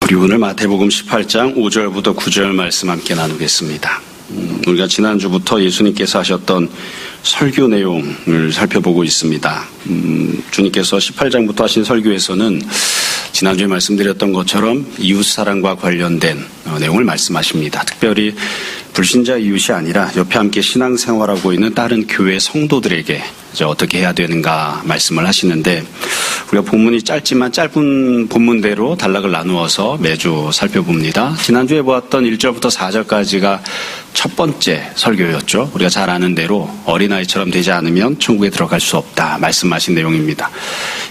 우리 오늘 마태복음 18장 5절부터 9절 말씀 함께 나누겠습니다. 우리가 지난주부터 예수님께서 하셨던 설교 내용을 살펴보고 있습니다. 주님께서 18장부터 하신 설교에서는 지난주에 말씀드렸던 것처럼 이웃사랑과 관련된 내용을 말씀하십니다. 특별히 불신자 이웃이 아니라 옆에 함께 신앙생활하고 있는 다른 교회 성도들에게 이제 어떻게 해야 되는가 말씀을 하시는데, 우리가 본문이 짧지만 짧은 본문대로 단락을 나누어서 매주 살펴봅니다. 지난주에 보았던 1절부터 4절까지가 첫 번째 설교였죠. 우리가 잘 아는 대로 어린아이처럼 되지 않으면 천국에 들어갈 수 없다 말씀하신 내용입니다.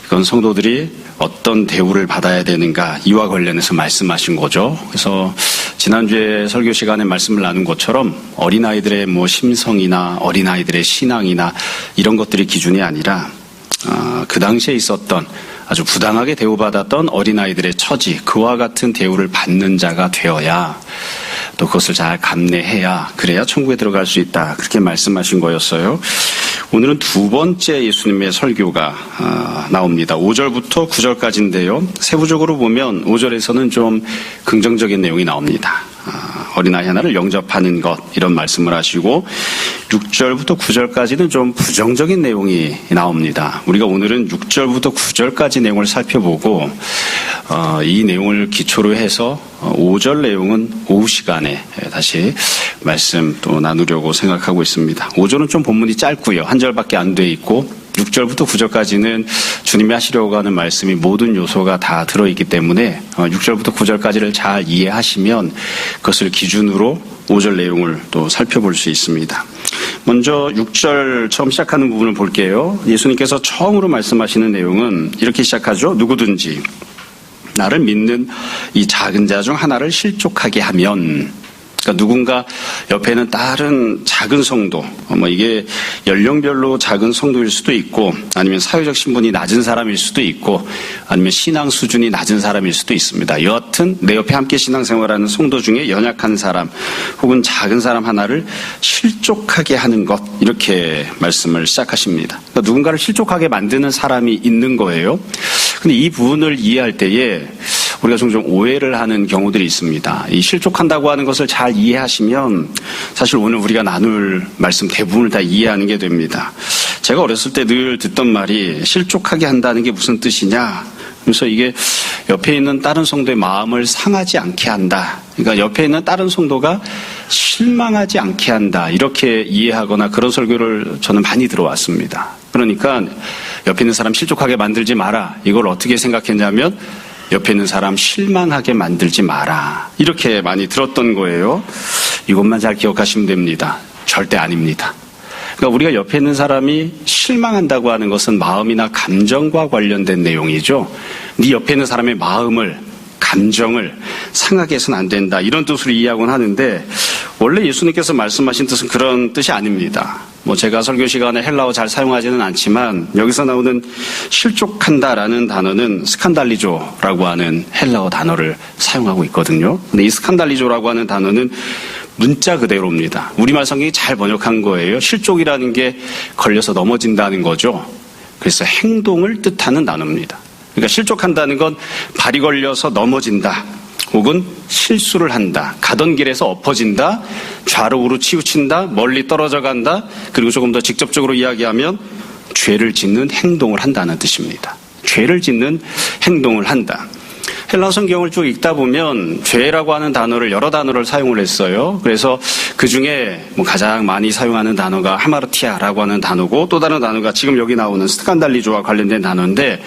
이건 성도들이 어떤 대우를 받아야 되는가 이와 관련해서 말씀하신 거죠. 그래서 지난주에 설교 시간에 말씀을 나눈 것처럼 어린아이들의 심성이나 어린아이들의 신앙이나 이런 것들이 기준이 아니라 그 당시에 있었던 아주 부당하게 대우받았던 어린아이들의 처지, 그와 같은 대우를 받는 자가 되어야, 또 그것을 잘 감내해야, 그래야 천국에 들어갈 수 있다, 그렇게 말씀하신 거였어요. 오늘은 두 번째 예수님의 설교가 나옵니다. 5절부터 9절까지인데요. 세부적으로 보면 5절에서는 좀 긍정적인 내용이 나옵니다. 어린아이 하나를 영접하는 것, 이런 말씀을 하시고 6절부터 9절까지는 좀 부정적인 내용이 나옵니다. 우리가 오늘은 6절부터 9절까지 내용을 살펴보고 이 내용을 기초로 해서 5절 내용은 오후 시간에 다시 말씀 또 나누려고 생각하고 있습니다. 5절은 좀 본문이 짧고요. 한 절밖에 안 돼 있고 6절부터 9절까지는 주님이 하시려고 하는 말씀이 모든 요소가 다 들어있기 때문에 6절부터 9절까지를 잘 이해하시면 그것을 기준으로 5절 내용을 또 살펴볼 수 있습니다. 먼저 6절 처음 시작하는 부분을 볼게요. 예수님께서 처음으로 말씀하시는 내용은 이렇게 시작하죠. 누구든지 나를 믿는 이 작은 자 중 하나를 실족하게 하면, 그러니까 누군가 옆에는 다른 작은 성도, 이게 연령별로 작은 성도일 수도 있고, 아니면 사회적 신분이 낮은 사람일 수도 있고, 아니면 신앙 수준이 낮은 사람일 수도 있습니다. 여하튼 내 옆에 함께 신앙생활하는 성도 중에 연약한 사람 혹은 작은 사람 하나를 실족하게 하는 것, 이렇게 말씀을 시작하십니다. 그러니까 누군가를 실족하게 만드는 사람이 있는 거예요. 근데 이 부분을 이해할 때에 우리가 종종 오해를 하는 경우들이 있습니다. 이 실족한다고 하는 것을 잘 이해하시면 사실 오늘 우리가 나눌 말씀 대부분을 다 이해하는 게 됩니다. 제가 어렸을 때 늘 듣던 말이 실족하게 한다는 게 무슨 뜻이냐. 그래서 이게 옆에 있는 다른 성도의 마음을 상하지 않게 한다. 그러니까 옆에 있는 다른 성도가 실망하지 않게 한다. 이렇게 이해하거나 그런 설교를 저는 많이 들어왔습니다. 그러니까 옆에 있는 사람 실족하게 만들지 마라. 이걸 어떻게 생각했냐면 옆에 있는 사람 실망하게 만들지 마라. 이렇게 많이 들었던 거예요. 이것만 잘 기억하시면 됩니다. 절대 아닙니다. 그러니까 우리가 옆에 있는 사람이 실망한다고 하는 것은 마음이나 감정과 관련된 내용이죠. 네 옆에 있는 사람의 마음을, 감정을 상하게 해서는 안 된다, 이런 뜻으로 이해하곤 하는데, 원래 예수님께서 말씀하신 뜻은 그런 뜻이 아닙니다. 제가 설교 시간에 헬라어 잘 사용하지는 않지만 여기서 나오는 실족한다라는 단어는 스칸달리조라고 하는 헬라어 단어를 사용하고 있거든요. 근데 이 스칸달리조라고 하는 단어는 문자 그대로입니다. 우리말 성경이 잘 번역한 거예요. 실족이라는 게 걸려서 넘어진다는 거죠. 그래서 행동을 뜻하는 단어입니다. 그러니까 실족한다는 건 발이 걸려서 넘어진다, 혹은 실수를 한다, 가던 길에서 엎어진다, 좌로 우로 치우친다, 멀리 떨어져 간다, 그리고 조금 더 직접적으로 이야기하면 죄를 짓는 행동을 한다는 뜻입니다. 죄를 짓는 행동을 한다. 헬라어 성경을 쭉 읽다 보면 죄라고 하는 단어를 여러 단어를 사용을 했어요. 그래서 그 중에 가장 많이 사용하는 단어가 하마르티아라고 하는 단어고, 또 다른 단어가 지금 여기 나오는 스칸달리조와 관련된 단어인데,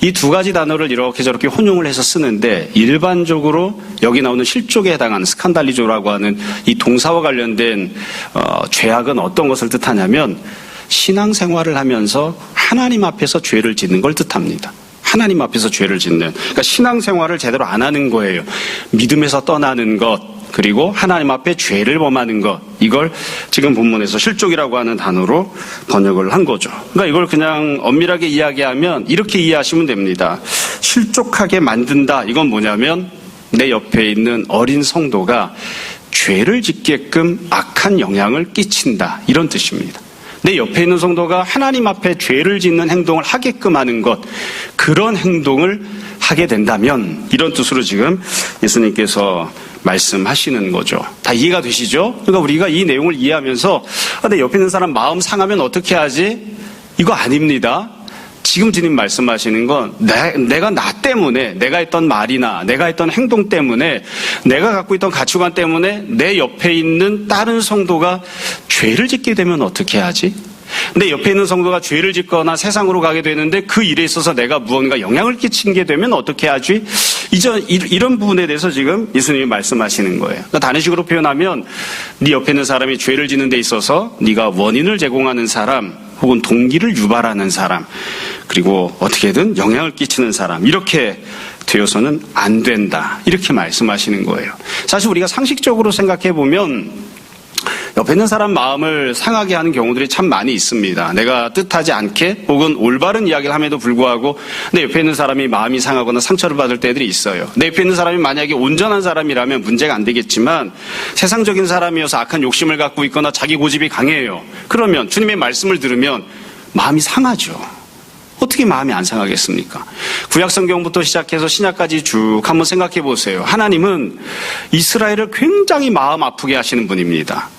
이 두 가지 단어를 이렇게 저렇게 혼용을 해서 쓰는데, 일반적으로 여기 나오는 실족에 해당하는 스칸달리조라고 하는 이 동사와 관련된 죄악은 어떤 것을 뜻하냐면 신앙생활을 하면서 하나님 앞에서 죄를 짓는 걸 뜻합니다. 하나님 앞에서 죄를 짓는, 그러니까 신앙생활을 제대로 안 하는 거예요. 믿음에서 떠나는 것, 그리고 하나님 앞에 죄를 범하는 것, 이걸 지금 본문에서 실족이라고 하는 단어로 번역을 한 거죠. 그러니까 이걸 그냥 엄밀하게 이야기하면 이렇게 이해하시면 됩니다. 실족하게 만든다, 이건 뭐냐면 내 옆에 있는 어린 성도가 죄를 짓게끔 악한 영향을 끼친다, 이런 뜻입니다. 내 옆에 있는 성도가 하나님 앞에 죄를 짓는 행동을 하게끔 하는 것, 그런 행동을 하게 된다면 이런 뜻으로 지금 예수님께서 말씀하시는 거죠. 다 이해가 되시죠? 그러니까 우리가 이 내용을 이해하면서 내 옆에 있는 사람 마음 상하면 어떻게 하지? 이거 아닙니다. 지금 주님 말씀하시는 건 내가 나 때문에, 내가 했던 말이나 내가 했던 행동 때문에, 내가 갖고 있던 가치관 때문에 내 옆에 있는 다른 성도가 죄를 짓게 되면 어떻게 하지? 내 옆에 있는 성도가 죄를 짓거나 세상으로 가게 되는데 그 일에 있어서 내가 무언가 영향을 끼치게 되면 어떻게 하지? 이런 부분에 대해서 지금 예수님이 말씀하시는 거예요. 그러니까 다른 식으로 표현하면 네 옆에 있는 사람이 죄를 짓는 데 있어서 네가 원인을 제공하는 사람 혹은 동기를 유발하는 사람 그리고 어떻게든 영향을 끼치는 사람 이렇게 되어서는 안 된다. 이렇게 말씀하시는 거예요. 사실 우리가 상식적으로 생각해 보면 옆에 있는 사람 마음을 상하게 하는 경우들이 참 많이 있습니다. 내가 뜻하지 않게 혹은 올바른 이야기를 함에도 불구하고 내 옆에 있는 사람이 마음이 상하거나 상처를 받을 때들이 있어요. 내 옆에 있는 사람이 만약에 온전한 사람이라면 문제가 안 되겠지만 세상적인 사람이어서 악한 욕심을 갖고 있거나 자기 고집이 강해요. 그러면 주님의 말씀을 들으면 마음이 상하죠. 어떻게 마음이 안 상하겠습니까? 구약성경부터 시작해서 신약까지 쭉 한번 생각해 보세요. 하나님은 이스라엘을 굉장히 마음 아프게 하시는 분입니다.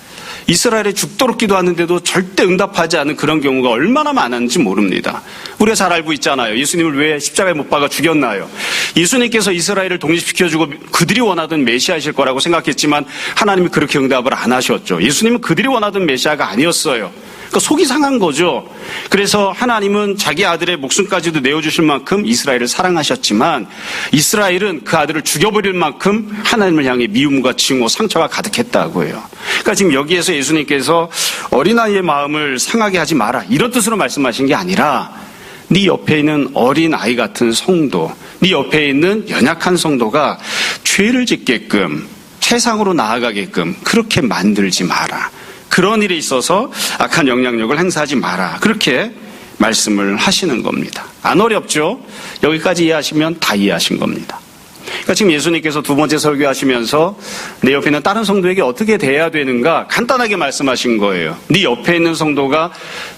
이스라엘에 죽도록 기도하는데도 절대 응답하지 않은 그런 경우가 얼마나 많았는지 모릅니다. 우리가 잘 알고 있잖아요. 예수님을 왜 십자가에 못 박아 죽였나요? 예수님께서 이스라엘을 독립시켜주고 그들이 원하던 메시아이실 거라고 생각했지만 하나님이 그렇게 응답을 안 하셨죠. 예수님은 그들이 원하던 메시아가 아니었어요. 그러니까 속이 상한 거죠. 그래서 하나님은 자기 아들의 목숨까지도 내어주실 만큼 이스라엘을 사랑하셨지만 이스라엘은 그 아들을 죽여버릴 만큼 하나님을 향해 미움과 증오, 상처가 가득했다고요. 그러니까 지금 여기에서 예수님께서 어린아이의 마음을 상하게 하지 마라 이런 뜻으로 말씀하신 게 아니라 네 옆에 있는 어린아이 같은 성도, 네 옆에 있는 연약한 성도가 죄를 짓게끔 세상으로 나아가게끔 그렇게 만들지 마라. 그런 일에 있어서 악한 영향력을 행사하지 마라. 그렇게 말씀을 하시는 겁니다. 안 어렵죠? 여기까지 이해하시면 다 이해하신 겁니다. 그러니까 지금 예수님께서 두 번째 설교하시면서 내 옆에 있는 다른 성도에게 어떻게 대해야 되는가 간단하게 말씀하신 거예요. 네 옆에 있는 성도가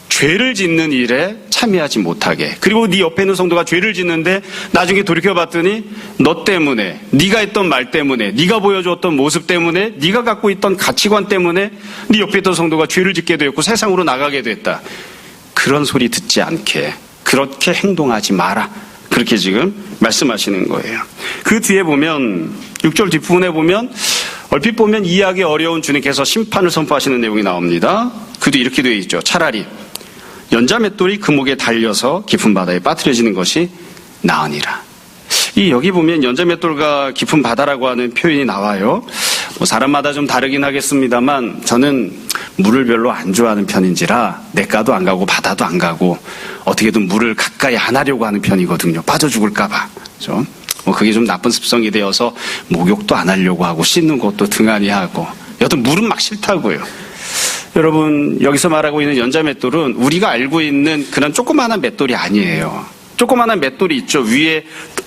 죄를 짓는 일에 참여하지 못하게. 그리고 네 옆에 있는 성도가 죄를 짓는데 나중에 돌이켜봤더니 너 때문에, 네가 했던 말 때문에, 네가 보여줬던 모습 때문에, 네가 갖고 있던 가치관 때문에 네 옆에 있던 성도가 죄를 짓게 되었고 세상으로 나가게 됐다. 그런 소리 듣지 않게 그렇게 행동하지 마라. 그렇게 지금 말씀하시는 거예요. 그 뒤에 보면 6절 뒷부분에 보면 얼핏 보면 이해하기 어려운 주님께서 심판을 선포하시는 내용이 나옵니다. 그 뒤에 이렇게 되어 있죠. 차라리 연자맷돌이 금옥에 달려서 깊은 바다에 빠뜨려지는 것이 나으니라. 여기 보면 연자맷돌과 깊은 바다라고 하는 표현이 나와요. 사람마다 좀 다르긴 하겠습니다만 저는 물을 별로 안 좋아하는 편인지라 냇가도 안 가고 바다도 안 가고 어떻게든 물을 가까이 안 하려고 하는 편이거든요. 빠져 죽을까 봐. 그렇죠? 그게 좀 나쁜 습성이 되어서 목욕도 안 하려고 하고 씻는 것도 등한히 하고 여튼 물은 막 싫다고요. 여러분 여기서 말하고 있는 연자맷돌은 우리가 알고 있는 그런 조그마한 맷돌이 아니에요. 조그마한 맷돌이 있죠.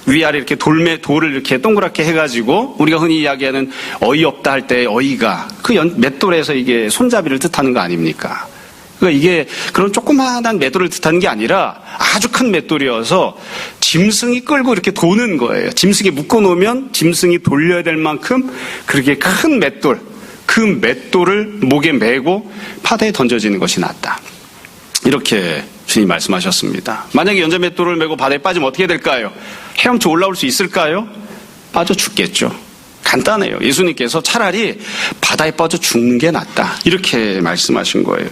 위아래 이렇게 돌을 이렇게 동그랗게 해가지고 우리가 흔히 이야기하는 어이없다 할 때 어이가 그 맷돌에서 이게 손잡이를 뜻하는 거 아닙니까? 그러니까 이게 그런 조그마한 맷돌을 뜻하는 게 아니라 아주 큰 맷돌이어서 짐승이 끌고 이렇게 도는 거예요. 짐승이 묶어놓으면 짐승이 돌려야 될 만큼 그렇게 큰 맷돌, 그 맷돌을 목에 메고 바다에 던져지는 것이 낫다. 이렇게 주님이 말씀하셨습니다. 만약에 연자맷돌을 메고 바다에 빠지면 어떻게 될까요? 헤엄쳐 올라올 수 있을까요? 빠져 죽겠죠. 간단해요. 예수님께서 차라리 바다에 빠져 죽는 게 낫다. 이렇게 말씀하신 거예요.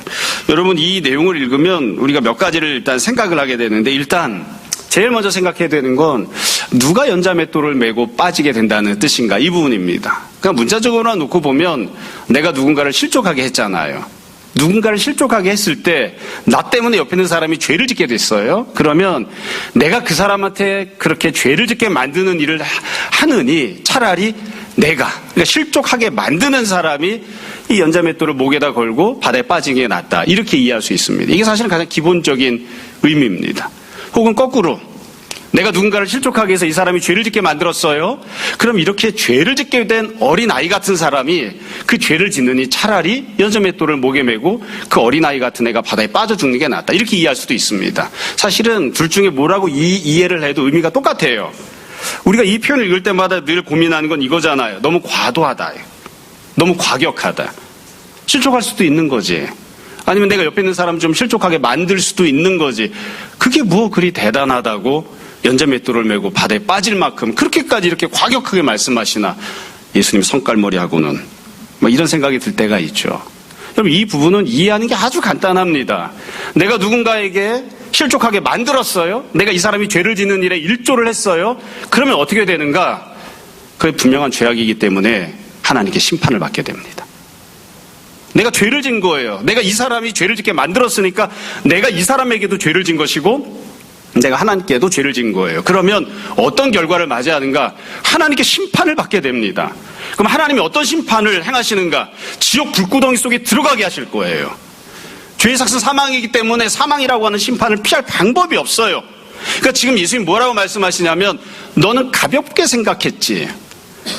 여러분 이 내용을 읽으면 우리가 몇 가지를 일단 생각을 하게 되는데 일단 제일 먼저 생각해야 되는 건 누가 연자맷돌을 메고 빠지게 된다는 뜻인가 이 부분입니다. 그러니까 문자적으로 놓고 보면 내가 누군가를 실족하게 했잖아요. 누군가를 실족하게 했을 때 나 때문에 옆에 있는 사람이 죄를 짓게 됐어요. 그러면 내가 그 사람한테 그렇게 죄를 짓게 만드는 일을 하느니 차라리 그러니까 실족하게 만드는 사람이 이 연자맷돌을 목에다 걸고 바다에 빠지는 게 낫다. 이렇게 이해할 수 있습니다. 이게 사실은 가장 기본적인 의미입니다. 혹은 거꾸로 내가 누군가를 실족하게 해서 이 사람이 죄를 짓게 만들었어요. 그럼 이렇게 죄를 짓게 된 어린아이 같은 사람이 그 죄를 짓느니 차라리 연자맷돌을 목에 메고 그 어린아이 같은 애가 바다에 빠져 죽는 게 낫다. 이렇게 이해할 수도 있습니다. 사실은 둘 중에 뭐라고 이해를 해도 의미가 똑같아요. 우리가 이 표현을 읽을 때마다 늘 고민하는 건 이거잖아요. 너무 과도하다. 너무 과격하다. 실족할 수도 있는 거지. 아니면 내가 옆에 있는 사람 좀 실족하게 만들 수도 있는 거지. 그게 뭐 그리 대단하다고 연자맷돌을 메고 바다에 빠질 만큼 그렇게까지 이렇게 과격하게 말씀하시나. 예수님 성깔머리하고는 이런 생각이 들 때가 있죠. 여러분, 이 부분은 이해하는 게 아주 간단합니다. 내가 누군가에게 실족하게 만들었어요. 내가 이 사람이 죄를 짓는 일에 일조를 했어요. 그러면 어떻게 되는가? 그게 분명한 죄악이기 때문에 하나님께 심판을 받게 됩니다. 내가 죄를 진 거예요. 내가 이 사람이 죄를 짓게 만들었으니까 내가 이 사람에게도 죄를 진 것이고 내가 하나님께도 죄를 진 거예요. 그러면 어떤 결과를 맞이하는가? 하나님께 심판을 받게 됩니다. 그럼 하나님이 어떤 심판을 행하시는가? 지옥 불구덩이 속에 들어가게 하실 거예요. 죄의 삭은 사망이기 때문에 사망이라고 하는 심판을 피할 방법이 없어요. 그러니까 지금 예수님 뭐라고 말씀하시냐면 너는 가볍게 생각했지.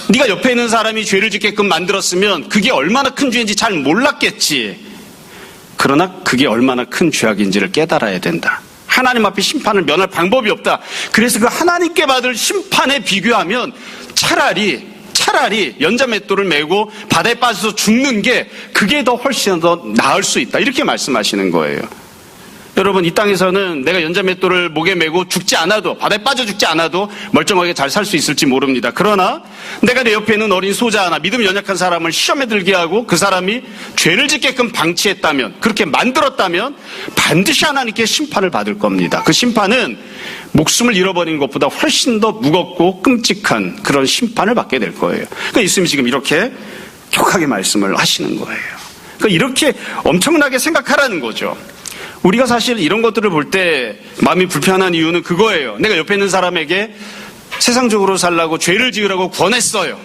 네가 옆에 있는 사람이 죄를 짓게끔 만들었으면 그게 얼마나 큰 죄인지 잘 몰랐겠지. 그러나 그게 얼마나 큰 죄악인지를 깨달아야 된다. 하나님 앞에 심판을 면할 방법이 없다. 그래서 그 하나님께 받을 심판에 비교하면 차라리 연자맷돌을 메고 바다에 빠져서 죽는 게 그게 더 훨씬 더 나을 수 있다. 이렇게 말씀하시는 거예요. 여러분, 이 땅에서는 내가 연자맷돌을 목에 메고 죽지 않아도, 바다에 빠져 죽지 않아도 멀쩡하게 잘 살 수 있을지 모릅니다. 그러나 내가 내 옆에 있는 어린 소자 하나, 믿음 연약한 사람을 시험에 들게 하고 그 사람이 죄를 짓게끔 방치했다면, 그렇게 만들었다면 반드시 하나님께 심판을 받을 겁니다. 그 심판은 목숨을 잃어버린 것보다 훨씬 더 무겁고 끔찍한 그런 심판을 받게 될 거예요. 그러니까 예수님이 지금 이렇게 격하게 말씀을 하시는 거예요. 그러니까 이렇게 엄청나게 생각하라는 거죠. 우리가 사실 이런 것들을 볼 때 마음이 불편한 이유는 그거예요. 내가 옆에 있는 사람에게 세상적으로 살라고 죄를 지으라고 권했어요.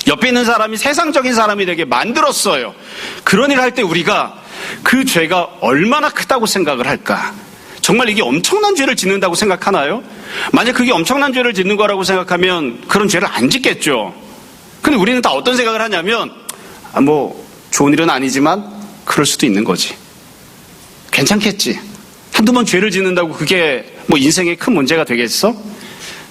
옆에 있는 사람이 세상적인 사람이 되게 만들었어요. 그런 일을 할 때 우리가 그 죄가 얼마나 크다고 생각을 할까? 정말 이게 엄청난 죄를 짓는다고 생각하나요? 만약 그게 엄청난 죄를 짓는 거라고 생각하면 그런 죄를 안 짓겠죠. 근데 우리는 다 어떤 생각을 하냐면 좋은 일은 아니지만 그럴 수도 있는 거지. 괜찮겠지. 한두 번 죄를 짓는다고 그게 인생에 큰 문제가 되겠어?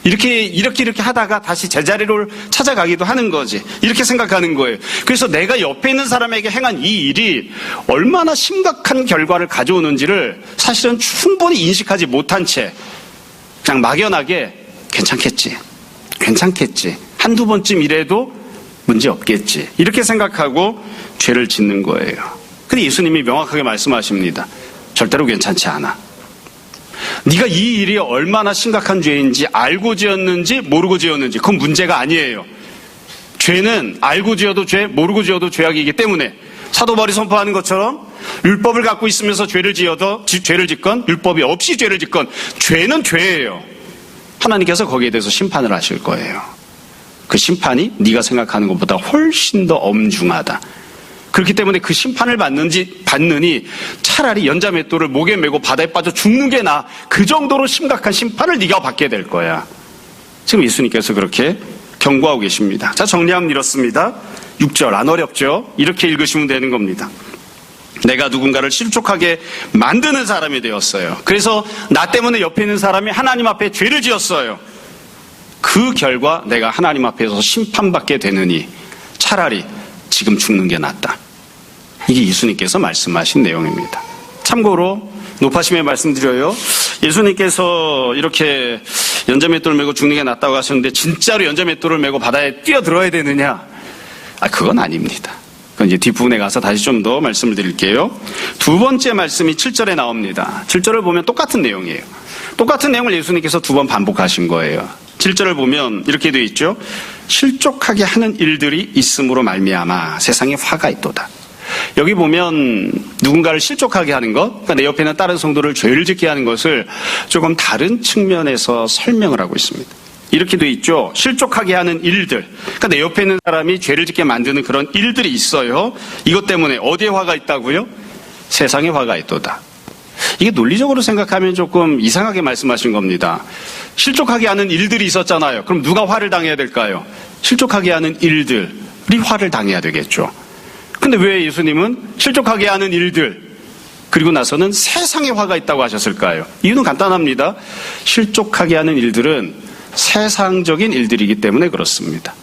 이렇게 하다가 다시 제자리로 찾아가기도 하는 거지. 이렇게 생각하는 거예요. 그래서 내가 옆에 있는 사람에게 행한 이 일이 얼마나 심각한 결과를 가져오는지를 사실은 충분히 인식하지 못한 채 그냥 막연하게 괜찮겠지. 한두 번쯤 이래도 문제 없겠지. 이렇게 생각하고 죄를 짓는 거예요. 근데 예수님이 명확하게 말씀하십니다. 절대로 괜찮지 않아. 네가 이 일이 얼마나 심각한 죄인지 알고 지었는지 모르고 지었는지 그건 문제가 아니에요. 죄는 알고 지어도 죄, 모르고 지어도 죄악이기 때문에 사도 바울이 선포하는 것처럼 율법을 갖고 있으면서 죄를 짓건 율법이 없이 죄를 짓건 죄는 죄예요. 하나님께서 거기에 대해서 심판을 하실 거예요. 그 심판이 네가 생각하는 것보다 훨씬 더 엄중하다. 그렇기 때문에 그 심판을 받느니 차라리 연자맷돌을 목에 메고 바다에 빠져 죽는 게 나아. 그 정도로 심각한 심판을 네가 받게 될 거야. 지금 예수님께서 그렇게 경고하고 계십니다. 자, 정리하면 이렇습니다. 6절 안 어렵죠? 이렇게 읽으시면 되는 겁니다. 내가 누군가를 실족하게 만드는 사람이 되었어요. 그래서 나 때문에 옆에 있는 사람이 하나님 앞에 죄를 지었어요. 그 결과 내가 하나님 앞에서 심판받게 되느니 차라리 지금 죽는 게 낫다. 이게 예수님께서 말씀하신 내용입니다. 참고로 높아심에 말씀드려요. 예수님께서 이렇게 연자맷돌을 메고 죽는 게 낫다고 하셨는데 진짜로 연자맷돌을 메고 바다에 뛰어들어야 되느냐? 그건 아닙니다. 그건 이제 뒷부분에 가서 다시 좀 더 말씀을 드릴게요. 두 번째 말씀이 7절에 나옵니다. 7절을 보면 똑같은 내용이에요. 똑같은 내용을 예수님께서 두 번 반복하신 거예요. 7절을 보면 이렇게 되어 있죠. 실족하게 하는 일들이 있음으로 말미암아 세상에 화가 있도다. 여기 보면 누군가를 실족하게 하는 것, 그러니까 내 옆에 있는 다른 성도를 죄를 짓게 하는 것을 조금 다른 측면에서 설명을 하고 있습니다. 이렇게 되어 있죠. 실족하게 하는 일들, 그러니까 내 옆에 있는 사람이 죄를 짓게 만드는 그런 일들이 있어요. 이것 때문에 어디에 화가 있다고요? 세상에 화가 있도다. 이게 논리적으로 생각하면 조금 이상하게 말씀하신 겁니다. 실족하게 하는 일들이 있었잖아요. 그럼 누가 화를 당해야 될까요? 실족하게 하는 일들이 화를 당해야 되겠죠. 근데 왜 예수님은 실족하게 하는 일들 그리고 나서는 세상에 화가 있다고 하셨을까요? 이유는 간단합니다. 실족하게 하는 일들은 세상적인 일들이기 때문에 그렇습니다.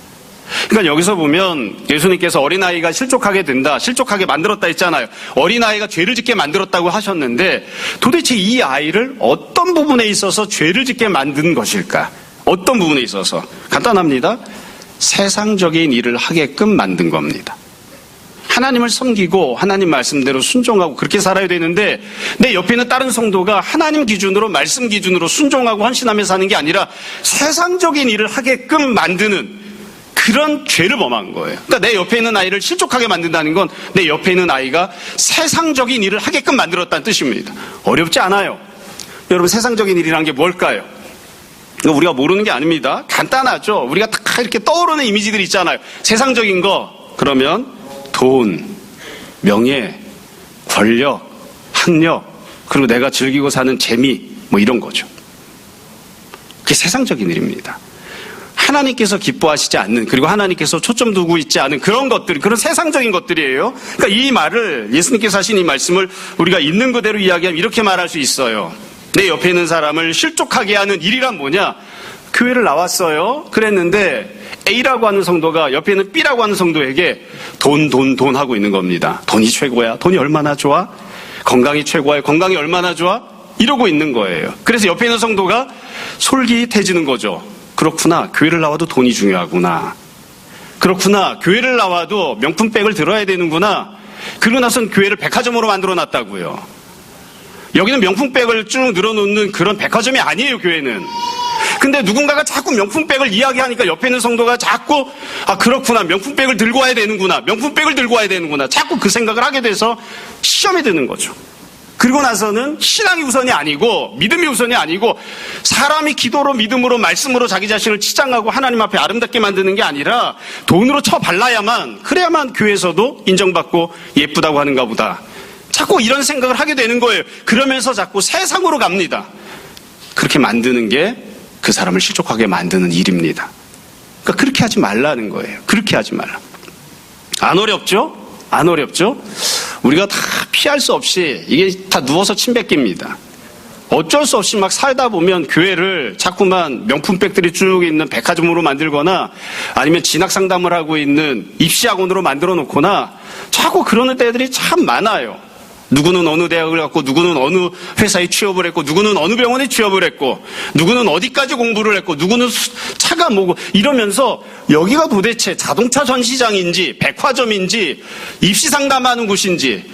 그러니까 여기서 보면 예수님께서 어린아이가 실족하게 된다, 실족하게 만들었다 했잖아요. 어린아이가 죄를 짓게 만들었다고 하셨는데 도대체 이 아이를 어떤 부분에 있어서 죄를 짓게 만든 것일까? 어떤 부분에 있어서? 간단합니다. 세상적인 일을 하게끔 만든 겁니다. 하나님을 섬기고 하나님 말씀대로 순종하고 그렇게 살아야 되는데 내 옆에 있는 다른 성도가 하나님 기준으로 말씀 기준으로 순종하고 헌신하며 사는 게 아니라 세상적인 일을 하게끔 만드는 그런 죄를 범한 거예요. 그러니까 내 옆에 있는 아이를 실족하게 만든다는 건 내 옆에 있는 아이가 세상적인 일을 하게끔 만들었다는 뜻입니다. 어렵지 않아요. 여러분 세상적인 일이란 게 뭘까요? 우리가 모르는 게 아닙니다. 간단하죠. 우리가 다 이렇게 떠오르는 이미지들이 있잖아요. 세상적인 거 그러면 돈, 명예, 권력, 학력, 그리고 내가 즐기고 사는 재미 뭐 이런 거죠. 그게 세상적인 일입니다. 하나님께서 기뻐하시지 않는, 그리고 하나님께서 초점 두고 있지 않은 그런 것들, 그런 세상적인 것들이에요. 그러니까 이 말을, 예수님께서 하신 이 말씀을 우리가 있는 그대로 이야기하면 이렇게 말할 수 있어요. 내 옆에 있는 사람을 실족하게 하는 일이란 뭐냐? 교회를 나왔어요. 그랬는데 A라고 하는 성도가 옆에 있는 B라고 하는 성도에게 돈 하고 있는 겁니다. 돈이 최고야. 돈이 얼마나 좋아? 건강이 최고야. 건강이 얼마나 좋아? 이러고 있는 거예요. 그래서 옆에 있는 성도가 솔깃해지는 거죠. 그렇구나. 교회를 나와도 돈이 중요하구나. 그렇구나. 교회를 나와도 명품백을 들어야 되는구나. 그러고 나선 교회를 백화점으로 만들어 놨다고요. 여기는 명품백을 쭉 늘어놓는 그런 백화점이 아니에요, 교회는. 근데 누군가가 자꾸 명품백을 이야기하니까 옆에 있는 성도가 자꾸 그렇구나. 명품백을 들고 와야 되는구나. 명품백을 들고 와야 되는구나. 자꾸 그 생각을 하게 돼서 시험에 드는 거죠. 그리고 나서는 신앙이 우선이 아니고 믿음이 우선이 아니고 사람이 기도로 믿음으로 말씀으로 자기 자신을 치장하고 하나님 앞에 아름답게 만드는 게 아니라 돈으로 쳐발라야만 그래야만 교회에서도 인정받고 예쁘다고 하는가 보다. 자꾸 이런 생각을 하게 되는 거예요. 그러면서 자꾸 세상으로 갑니다. 그렇게 만드는 게 그 사람을 실족하게 만드는 일입니다. 그러니까 그렇게 하지 말라는 거예요. 그렇게 하지 말라. 안 어렵죠? 안 어렵죠? 우리가 다 피할 수 없이 이게 다 누워서 침 뱉깁니다. 어쩔 수 없이 막 살다 보면 교회를 자꾸만 명품백들이 쭉 있는 백화점으로 만들거나 아니면 진학 상담을 하고 있는 입시학원으로 만들어 놓거나 자꾸 그러는 때들이 참 많아요. 누구는 어느 대학을 갔고 누구는 어느 회사에 취업을 했고 누구는 어느 병원에 취업을 했고 누구는 어디까지 공부를 했고 누구는 차가 뭐고 이러면서 여기가 도대체 자동차 전시장인지 백화점인지 입시 상담하는 곳인지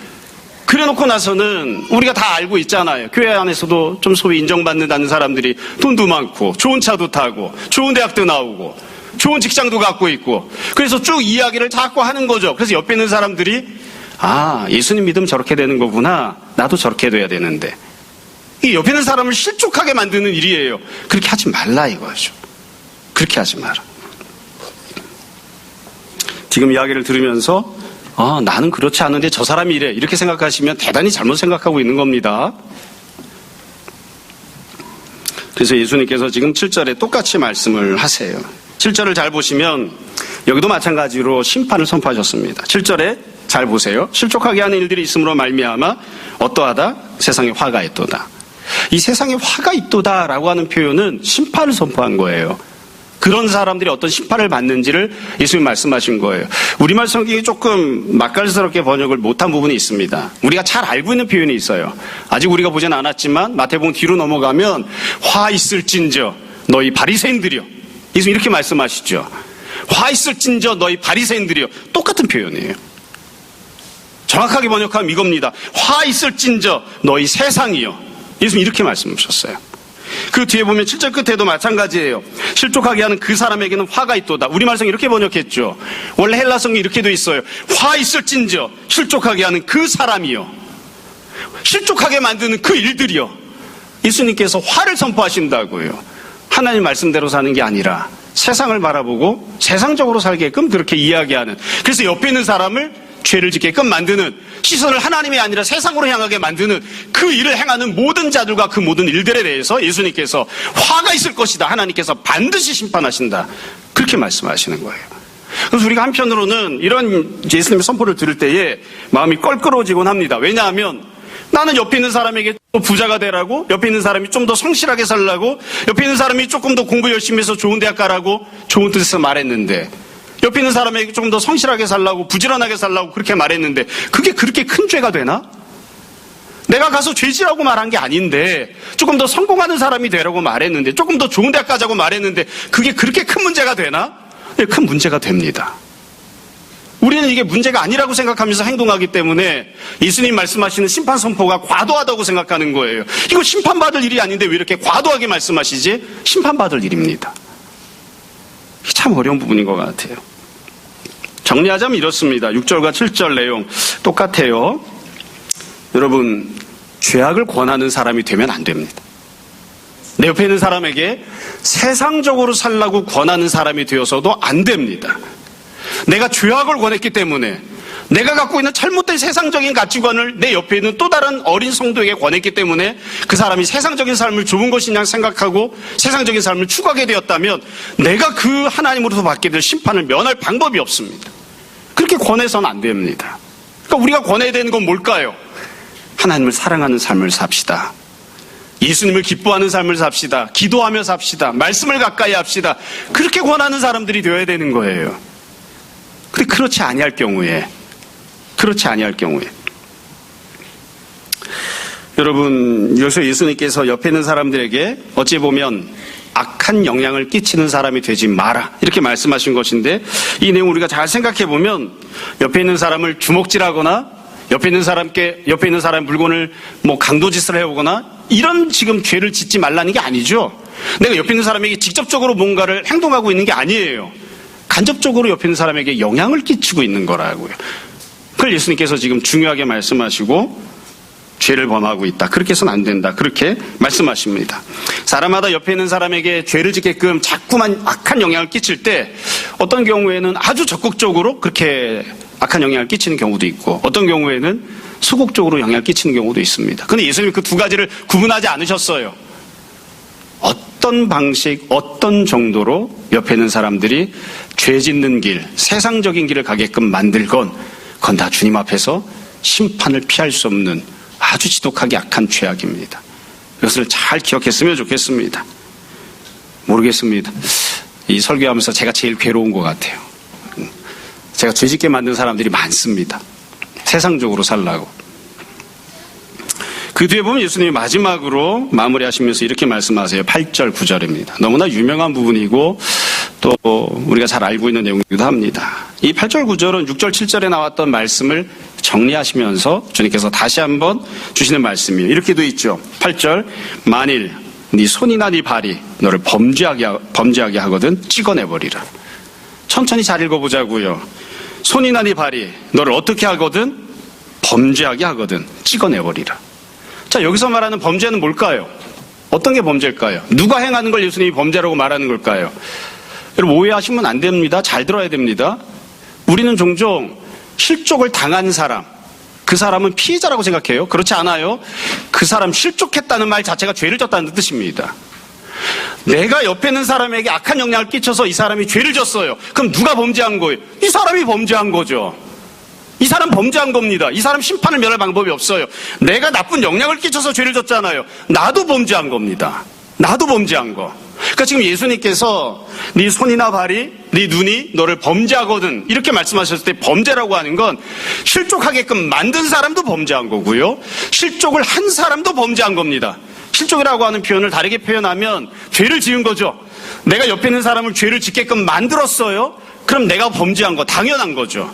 그래놓고 나서는 우리가 다 알고 있잖아요. 교회 안에서도 좀 소위 인정받는다는 사람들이 돈도 많고 좋은 차도 타고 좋은 대학도 나오고 좋은 직장도 갖고 있고 그래서 쭉 이야기를 자꾸 하는 거죠. 그래서 옆에 있는 사람들이 예수님 믿으면 저렇게 되는 거구나. 나도 저렇게 돼야 되는데. 이 옆에 있는 사람을 실족하게 만드는 일이에요. 그렇게 하지 말라 이거죠. 그렇게 하지 마라. 지금 이야기를 들으면서 나는 그렇지 않은데 저 사람이 이래. 이렇게 생각하시면 대단히 잘못 생각하고 있는 겁니다. 그래서 예수님께서 지금 7절에 똑같이 말씀을 하세요. 7절을 잘 보시면 여기도 마찬가지로 심판을 선포하셨습니다. 7절에 잘 보세요. 실족하게 하는 일들이 있음으로 말미암아 어떠하다? 세상에 화가 있도다. 이 세상에 화가 있도다라고 하는 표현은 심판을 선포한 거예요. 그런 사람들이 어떤 심판을 받는지를 예수님 말씀하신 거예요. 우리말 성경이 조금 맛깔스럽게 번역을 못한 부분이 있습니다. 우리가 잘 알고 있는 표현이 있어요. 아직 우리가 보진 않았지만 마태복음 뒤로 넘어가면 화 있을진저 너희 바리새인들이여. 예수님 이렇게 말씀하시죠. 화 있을진저 너희 바리새인들이여. 똑같은 표현이에요. 정확하게 번역하면 이겁니다. 화 있을진저 너희 세상이여. 예수님 이렇게 말씀하셨어요. 그 뒤에 보면 7절 끝에도 마찬가지예요. 실족하게 하는 그 사람에게는 화가 있도다. 우리말성이 이렇게 번역했죠. 원래 헬라성이 이렇게 돼 있어요. 화 있을진저 실족하게 하는 그 사람이여. 실족하게 만드는 그 일들이여. 예수님께서 화를 선포하신다고요. 하나님 말씀대로 사는 게 아니라 세상을 바라보고 세상적으로 살게끔 그렇게 이야기하는. 그래서 옆에 있는 사람을 죄를 짓게끔 만드는, 시선을 하나님이 아니라 세상으로 향하게 만드는 그 일을 행하는 모든 자들과 그 모든 일들에 대해서 예수님께서 화가 있을 것이다. 하나님께서 반드시 심판하신다. 그렇게 말씀하시는 거예요. 그래서 우리가 한편으로는 이런 예수님의 선포를 들을 때에 마음이 껄끄러워지곤 합니다. 왜냐하면 나는 옆에 있는 사람에게 또 부자가 되라고, 옆에 있는 사람이 좀 더 성실하게 살라고, 옆에 있는 사람이 조금 더 공부 열심히 해서 좋은 대학 가라고 좋은 뜻에서 말했는데, 옆에 있는 사람에게 조금 더 성실하게 살라고, 부지런하게 살라고 그렇게 말했는데, 그게 그렇게 큰 죄가 되나? 내가 가서 죄지라고 말한 게 아닌데, 조금 더 성공하는 사람이 되라고 말했는데, 조금 더 좋은 대학 가자고 말했는데, 그게 그렇게 큰 문제가 되나? 네, 큰 문제가 됩니다. 우리는 이게 문제가 아니라고 생각하면서 행동하기 때문에 예수님 말씀하시는 심판 선포가 과도하다고 생각하는 거예요. 이거 심판받을 일이 아닌데 왜 이렇게 과도하게 말씀하시지? 심판받을 일입니다. 이게 참 어려운 부분인 것 같아요. 정리하자면 이렇습니다. 6절과 7절 내용 똑같아요. 여러분, 죄악을 권하는 사람이 되면 안 됩니다. 내 옆에 있는 사람에게 세상적으로 살라고 권하는 사람이 되어서도 안 됩니다. 내가 죄악을 권했기 때문에, 내가 갖고 있는 잘못된 세상적인 가치관을 내 옆에 있는 또 다른 어린 성도에게 권했기 때문에 그 사람이 세상적인 삶을 좋은 것이냐 생각하고 세상적인 삶을 추구하게 되었다면 내가 그 하나님으로서 받게 될 심판을 면할 방법이 없습니다. 그렇게 권해서는 안 됩니다. 그러니까 우리가 권해야 되는 건 뭘까요? 하나님을 사랑하는 삶을 삽시다. 예수님을 기뻐하는 삶을 삽시다. 기도하며 삽시다. 말씀을 가까이 합시다. 그렇게 권하는 사람들이 되어야 되는 거예요. 근데 그렇지 아니할 경우에 여러분, 여기서 예수님께서 옆에 있는 사람들에게 어찌 보면 악한 영향을 끼치는 사람이 되지 마라 이렇게 말씀하신 것인데, 이 내용 우리가 잘 생각해 보면 옆에 있는 사람을 주먹질하거나 옆에 있는 사람 물건을 강도짓을 해오거나 이런 지금 죄를 짓지 말라는 게 아니죠. 내가 옆에 있는 사람에게 직접적으로 뭔가를 행동하고 있는 게 아니에요. 간접적으로 옆에 있는 사람에게 영향을 끼치고 있는 거라고요. 그걸 예수님께서 지금 중요하게 말씀하시고 죄를 범하고 있다. 그렇게 해서는 안 된다. 그렇게 말씀하십니다. 사람마다 옆에 있는 사람에게 죄를 짓게끔 자꾸만 악한 영향을 끼칠 때 어떤 경우에는 아주 적극적으로 그렇게 악한 영향을 끼치는 경우도 있고 어떤 경우에는 소극적으로 영향을 끼치는 경우도 있습니다. 그런데 예수님이 그 두 가지를 구분하지 않으셨어요. 어떤 방식, 어떤 정도로 옆에 있는 사람들이 죄 짓는 길, 세상적인 길을 가게끔 만들건 그건 다 주님 앞에서 심판을 피할 수 없는 아주 지독하게 악한 죄악입니다. 이것을 잘 기억했으면 좋겠습니다. 모르겠습니다. 이 설교하면서 제가 제일 괴로운 것 같아요. 제가 죄 짓게 만든 사람들이 많습니다. 세상적으로 살라고. 그 뒤에 보면 예수님이 마지막으로 마무리하시면서 이렇게 말씀하세요. 8절, 9절입니다. 너무나 유명한 부분이고 또 우리가 잘 알고 있는 내용이기도 합니다. 이 8절, 9절은 6절, 7절에 나왔던 말씀을 정리하시면서 주님께서 다시 한번 주시는 말씀이에요. 이렇게 돼 있죠. 8절, 만일 네 손이나 네 발이 너를 범죄하게 하거든 찍어내버리라. 천천히 잘 읽어보자고요. 손이나 네 발이 너를 어떻게 하거든 범죄하게 하거든 찍어내버리라. 자, 여기서 말하는 범죄는 뭘까요? 어떤 게 범죄일까요? 누가 행하는 걸 예수님이 범죄라고 말하는 걸까요? 여러분, 오해하시면 안 됩니다. 잘 들어야 됩니다. 우리는 종종 실족을 당한 사람, 그 사람은 피해자라고 생각해요. 그렇지 않아요. 그 사람 실족했다는 말 자체가 죄를 졌다는 뜻입니다. 내가 옆에 있는 사람에게 악한 영향을 끼쳐서 이 사람이 죄를 졌어요. 그럼 누가 범죄한 거예요? 이 사람이 범죄한 거죠. 이 사람 범죄한 겁니다. 이 사람 심판을 면할 방법이 없어요. 내가 나쁜 영향을 끼쳐서 죄를 졌잖아요. 나도 범죄한 겁니다. 나도 범죄한 거. 그러니까 지금 예수님께서 네 손이나 발이, 네 눈이 너를 범죄하거든 이렇게 말씀하셨을 때 범죄라고 하는 건 실족하게끔 만든 사람도 범죄한 거고요. 실족을 한 사람도 범죄한 겁니다. 실족이라고 하는 표현을 다르게 표현하면 죄를 지은 거죠. 내가 옆에 있는 사람을 죄를 짓게끔 만들었어요. 그럼 내가 범죄한 거 당연한 거죠.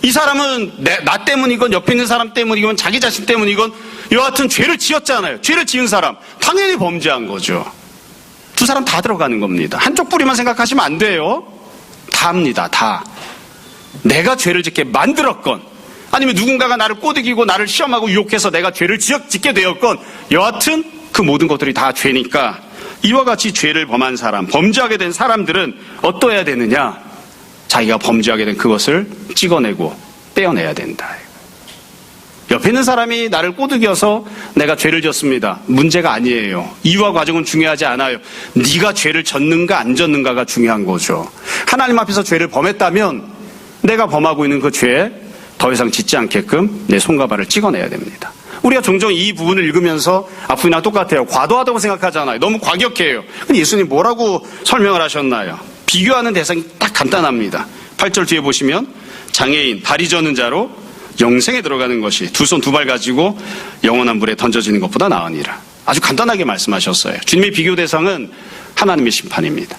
이 사람은 나 때문이건 옆에 있는 사람 때문이건 자기 자신 때문이건 여하튼 죄를 지었잖아요. 죄를 지은 사람 당연히 범죄한 거죠. 두 사람 다 들어가는 겁니다. 한쪽 뿌리만 생각하시면 안 돼요. 다입니다. 다. 내가 죄를 짓게 만들었건 아니면 누군가가 나를 꼬드기고 나를 시험하고 유혹해서 내가 죄를 짓게 되었건 여하튼 그 모든 것들이 다 죄니까 이와 같이 죄를 범한 사람, 범죄하게 된 사람들은 어떠해야 되느냐? 자기가 범죄하게 된 그것을 찍어내고 떼어내야 된다. 옆에 있는 사람이 나를 꼬드겨서 내가 죄를 졌습니다. 문제가 아니에요. 이유와 과정은 중요하지 않아요. 네가 죄를 졌는가 안 졌는가가 중요한 거죠. 하나님 앞에서 죄를 범했다면 내가 범하고 있는 그 죄에 더 이상 짓지 않게끔 내 손과 발을 찍어내야 됩니다. 우리가 종종 이 부분을 읽으면서 앞부분이랑 똑같아요. 과도하다고 생각하잖아요. 너무 과격해요. 근데 예수님 뭐라고 설명을 하셨나요? 비교하는 대상이 딱 간단합니다. 8절 뒤에 보시면 장애인, 다리 저는 자로 영생에 들어가는 것이 두 손 두 발 가지고 영원한 불에 던져지는 것보다 나으니라. 아주 간단하게 말씀하셨어요. 주님의 비교 대상은 하나님의 심판입니다.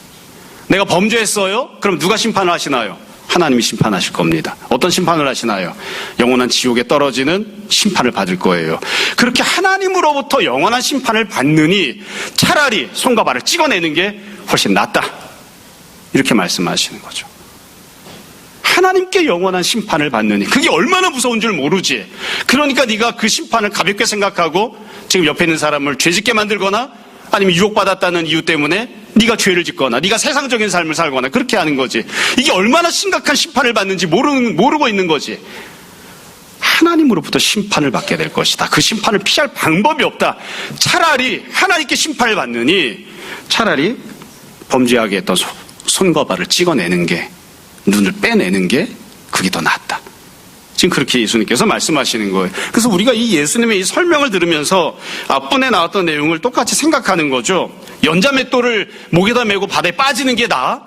내가 범죄했어요? 그럼 누가 심판을 하시나요? 하나님이 심판하실 겁니다. 어떤 심판을 하시나요? 영원한 지옥에 떨어지는 심판을 받을 거예요. 그렇게 하나님으로부터 영원한 심판을 받느니 차라리 손과 발을 찍어내는 게 훨씬 낫다. 이렇게 말씀하시는 거죠. 하나님께 영원한 심판을 받느니 그게 얼마나 무서운 줄 모르지. 그러니까 네가 그 심판을 가볍게 생각하고 지금 옆에 있는 사람을 죄짓게 만들거나 아니면 유혹받았다는 이유 때문에 네가 죄를 짓거나 네가 세상적인 삶을 살거나 그렇게 하는 거지. 이게 얼마나 심각한 심판을 받는지 모르고 있는 거지. 하나님으로부터 심판을 받게 될 것이다. 그 심판을 피할 방법이 없다. 차라리 하나님께 심판을 받느니 차라리 범죄하게 했던 손과 발을 찍어내는 게, 눈을 빼내는 게 그게 더 낫다. 지금 그렇게 예수님께서 말씀하시는 거예요. 그래서 우리가 이 예수님의 이 설명을 들으면서 앞분에 나왔던 내용을 똑같이 생각하는 거죠. 연자맷돌을 목에다 메고 바다에 빠지는 게 나아?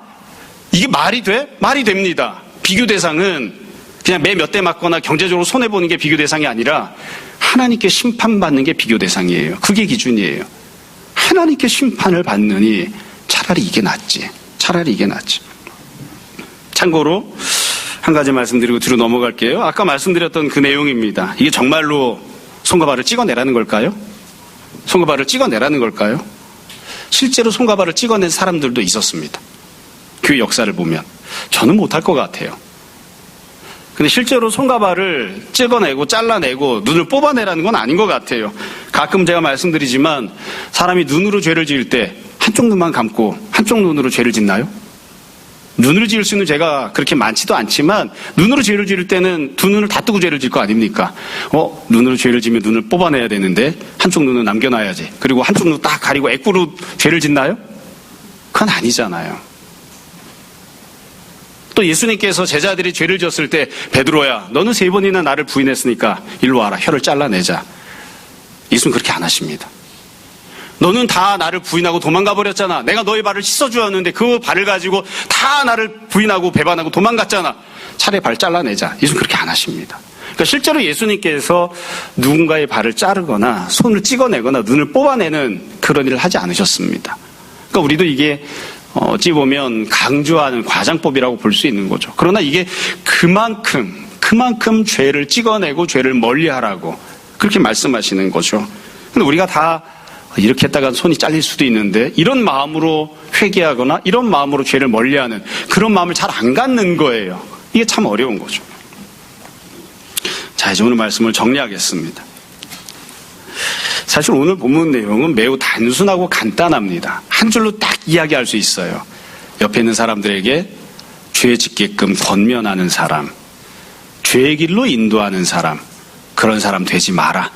이게 말이 돼? 말이 됩니다. 비교 대상은 그냥 매 몇 대 맞거나 경제적으로 손해보는 게 비교 대상이 아니라 하나님께 심판받는 게 비교 대상이에요. 그게 기준이에요. 하나님께 심판을 받느니 차라리 이게 낫지. 차라리 이게 낫지. 참고로 한 가지 말씀드리고 뒤로 넘어갈게요. 아까 말씀드렸던 그 내용입니다. 이게 정말로 손과 발을 찍어내라는 걸까요? 손과 발을 찍어내라는 걸까요? 실제로 손과 발을 찍어낸 사람들도 있었습니다. 교회 역사를 보면. 저는 못할 것 같아요. 근데 실제로 손과 발을 찍어내고 잘라내고 눈을 뽑아내라는 건 아닌 것 같아요. 가끔 제가 말씀드리지만 사람이 눈으로 죄를 지을 때 한쪽 눈만 감고 한쪽 눈으로 죄를 짓나요? 눈으로 지을 수 있는 죄가 그렇게 많지도 않지만 눈으로 죄를 지을 때는 두 눈을 다 뜨고 죄를 지을 거 아닙니까? 눈으로 죄를 지면 눈을 뽑아내야 되는데 한쪽 눈은 남겨놔야지. 그리고 한쪽 눈 딱 가리고 애꾸로 죄를 짓나요? 그건 아니잖아요. 또 예수님께서 제자들이 죄를 지었을 때 베드로야 너는 3번이나 나를 부인했으니까 일로 와라. 혀를 잘라내자. 예수는 그렇게 안 하십니다. 너는 다 나를 부인하고 도망가 버렸잖아. 내가 너의 발을 씻어주었는데 그 발을 가지고 다 나를 부인하고 배반하고 도망갔잖아. 차라리 발 잘라내자. 예수는 그렇게 안 하십니다. 그러니까 실제로 예수님께서 누군가의 발을 자르거나 손을 찍어내거나 눈을 뽑아내는 그런 일을 하지 않으셨습니다. 그러니까 우리도 이게 어찌 보면 강조하는 과장법이라고 볼 수 있는 거죠. 그러나 이게 그만큼 죄를 찍어내고 죄를 멀리하라고 그렇게 말씀하시는 거죠. 근데 우리가 다 이렇게 했다가 손이 잘릴 수도 있는데 이런 마음으로 회개하거나 이런 마음으로 죄를 멀리하는 그런 마음을 잘 안 갖는 거예요. 이게 참 어려운 거죠. 자, 이제 오늘 말씀을 정리하겠습니다. 사실 오늘 본문 내용은 매우 단순하고 간단합니다. 한 줄로 딱 이야기할 수 있어요. 옆에 있는 사람들에게 죄 짓게끔 권면하는 사람, 죄의 길로 인도하는 사람, 그런 사람 되지 마라.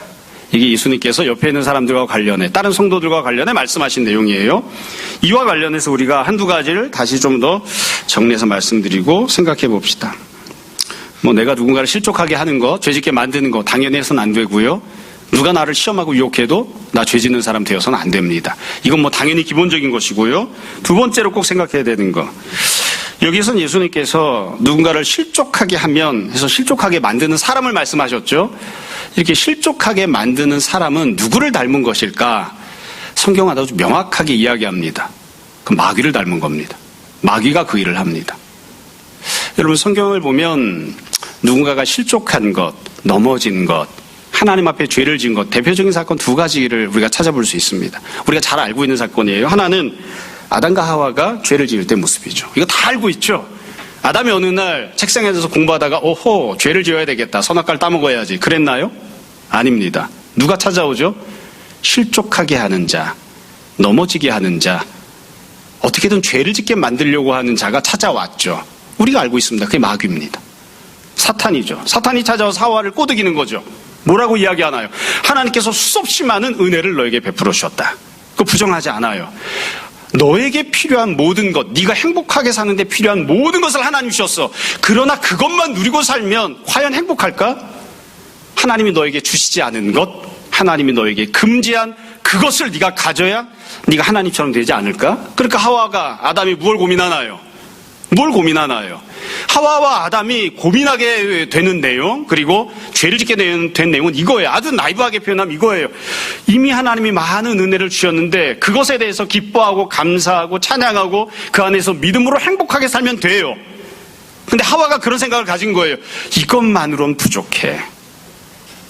이게 예수님께서 옆에 있는 사람들과 관련해, 다른 성도들과 관련해 말씀하신 내용이에요. 이와 관련해서 우리가 한두 가지를 다시 좀 더 정리해서 말씀드리고 생각해 봅시다. 내가 누군가를 실족하게 하는 거, 죄짓게 만드는 거 당연히 해서는 안 되고요. 누가 나를 시험하고 유혹해도 나 죄짓는 사람 되어서는 안 됩니다. 이건 당연히 기본적인 것이고요. 두 번째로 꼭 생각해야 되는 거. 여기서는 예수님께서 누군가를 실족하게 하면 해서 실족하게 만드는 사람을 말씀하셨죠. 이렇게 실족하게 만드는 사람은 누구를 닮은 것일까? 성경은 아주 명확하게 이야기합니다. 그 마귀를 닮은 겁니다. 마귀가 그 일을 합니다. 여러분 성경을 보면 누군가가 실족한 것, 넘어진 것, 하나님 앞에 죄를 지은 것, 대표적인 사건 두 가지를 우리가 찾아볼 수 있습니다. 우리가 잘 알고 있는 사건이에요. 하나는 아담과 하와가 죄를 지을 때 모습이죠. 이거 다 알고 있죠. 아담이 어느 날 책상에 앉아서 공부하다가 오호 죄를 지어야 되겠다. 선악과를 따먹어야지. 그랬나요? 아닙니다. 누가 찾아오죠? 실족하게 하는 자, 넘어지게 하는 자, 어떻게든 죄를 짓게 만들려고 하는 자가 찾아왔죠. 우리가 알고 있습니다. 그게 마귀입니다. 사탄이죠. 사탄이 찾아와서 하와를 꼬드기는 거죠. 뭐라고 이야기하나요? 하나님께서 수없이 많은 은혜를 너에게 베풀어 주셨다. 그거 부정하지 않아요. 너에게 필요한 모든 것, 네가 행복하게 사는데 필요한 모든 것을 하나님 주셨어. 그러나 그것만 누리고 살면 과연 행복할까? 하나님이 너에게 주시지 않은 것, 하나님이 너에게 금지한 그것을 네가 가져야 네가 하나님처럼 되지 않을까? 그러니까 하와가 아담이 뭘 고민하나요? 뭘 고민하나요? 하와와 아담이 고민하게 되는 내용, 그리고 죄를 짓게 된 내용은 이거예요. 아주 나이브하게 표현하면 이거예요. 이미 하나님이 많은 은혜를 주셨는데 그것에 대해서 기뻐하고 감사하고 찬양하고 그 안에서 믿음으로 행복하게 살면 돼요. 근데 하와가 그런 생각을 가진 거예요. 이것만으로는 부족해.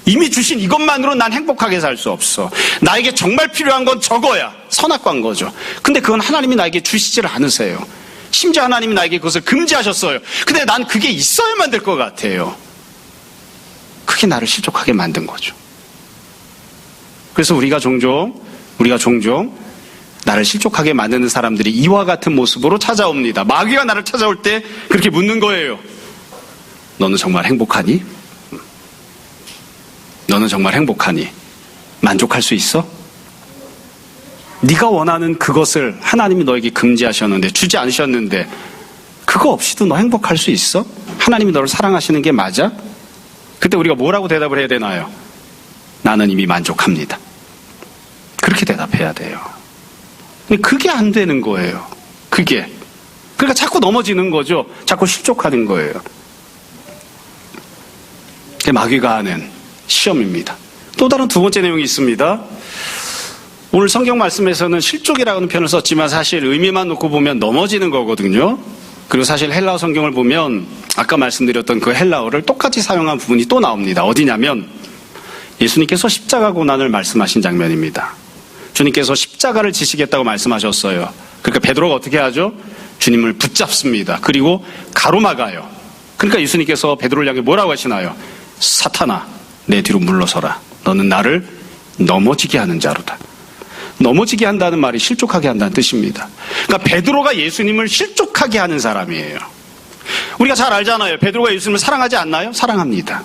이미 주신 이것만으로 난 행복하게 살 수 없어. 나에게 정말 필요한 건 저거야. 선악과인 거죠. 근데 그건 하나님이 나에게 주시질 않으세요. 심지어 하나님이 나에게 그것을 금지하셨어요. 근데 난 그게 있어야만 될 것 같아요. 그게 나를 실족하게 만든 거죠. 그래서 우리가 종종 나를 실족하게 만드는 사람들이 이와 같은 모습으로 찾아옵니다. 마귀가 나를 찾아올 때 그렇게 묻는 거예요. 너는 정말 행복하니? 너는 정말 행복하니? 만족할 수 있어? 네가 원하는 그것을 하나님이 너에게 금지하셨는데, 주지 않으셨는데 그거 없이도 너 행복할 수 있어? 하나님이 너를 사랑하시는 게 맞아? 그때 우리가 뭐라고 대답을 해야 되나요? 나는 이미 만족합니다. 그렇게 대답해야 돼요. 근데 그게 안 되는 거예요. 그게. 그러니까 자꾸 넘어지는 거죠. 자꾸 실족하는 거예요. 그게 마귀가 하는 시험입니다. 또 다른 두 번째 내용이 있습니다. 오늘 성경 말씀에서는 실족이라는 표현을 썼지만 사실 의미만 놓고 보면 넘어지는 거거든요. 그리고 사실 헬라어 성경을 보면 아까 말씀드렸던 그 헬라어를 똑같이 사용한 부분이 또 나옵니다. 어디냐면 예수님께서 십자가 고난을 말씀하신 장면입니다. 주님께서 십자가를 지시겠다고 말씀하셨어요. 그러니까 베드로가 어떻게 하죠? 주님을 붙잡습니다. 그리고 가로막아요. 그러니까 예수님께서 베드로를 향해 뭐라고 하시나요? 사탄아, 내 뒤로 물러서라. 너는 나를 넘어지게 하는 자로다. 넘어지게 한다는 말이 실족하게 한다는 뜻입니다. 그러니까 베드로가 예수님을 실족하게 하는 사람이에요. 우리가 잘 알잖아요. 베드로가 예수님을 사랑하지 않나요? 사랑합니다.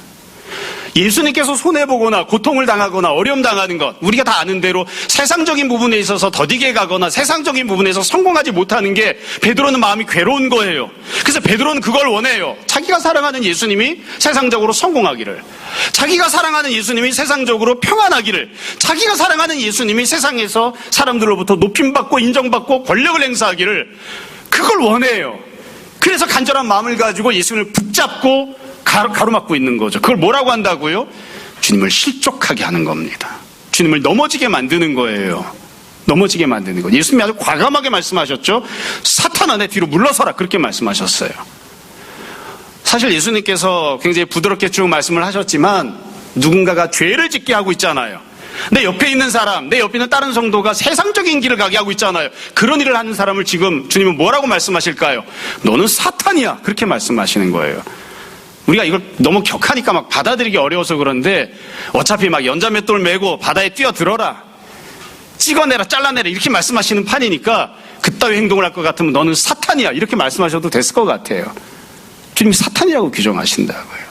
예수님께서 손해보거나 고통을 당하거나 어려움 당하는 것, 우리가 다 아는 대로 세상적인 부분에 있어서 더디게 가거나 세상적인 부분에서 성공하지 못하는 게 베드로는 마음이 괴로운 거예요. 그래서 베드로는 그걸 원해요. 자기가 사랑하는 예수님이 세상적으로 성공하기를, 자기가 사랑하는 예수님이 세상적으로 평안하기를, 자기가 사랑하는 예수님이 세상에서 사람들로부터 높임받고 인정받고 권력을 행사하기를, 그걸 원해요. 그래서 간절한 마음을 가지고 예수님을 붙잡고 가로막고 있는 거죠. 그걸 뭐라고 한다고요? 주님을 실족하게 하는 겁니다. 주님을 넘어지게 만드는 거예요. 넘어지게 만드는 거. 예수님이 아주 과감하게 말씀하셨죠. 사탄아, 내 뒤로 물러서라. 그렇게 말씀하셨어요. 사실 예수님께서 굉장히 부드럽게 쭉 말씀을 하셨지만 누군가가 죄를 짓게 하고 있잖아요. 내 옆에 있는 사람, 내 옆에 있는 다른 성도가 세상적인 길을 가게 하고 있잖아요. 그런 일을 하는 사람을 지금 주님은 뭐라고 말씀하실까요? 너는 사탄이야. 그렇게 말씀하시는 거예요. 우리가 이걸 너무 격하니까 막 받아들이기 어려워서 그런데 어차피 막 연자맷돌 메고 바다에 뛰어들어라, 찍어내라, 잘라내라 이렇게 말씀하시는 판이니까 그따위 행동을 할 것 같으면 너는 사탄이야 이렇게 말씀하셔도 됐을 것 같아요. 주님이 사탄이라고 규정하신다고요.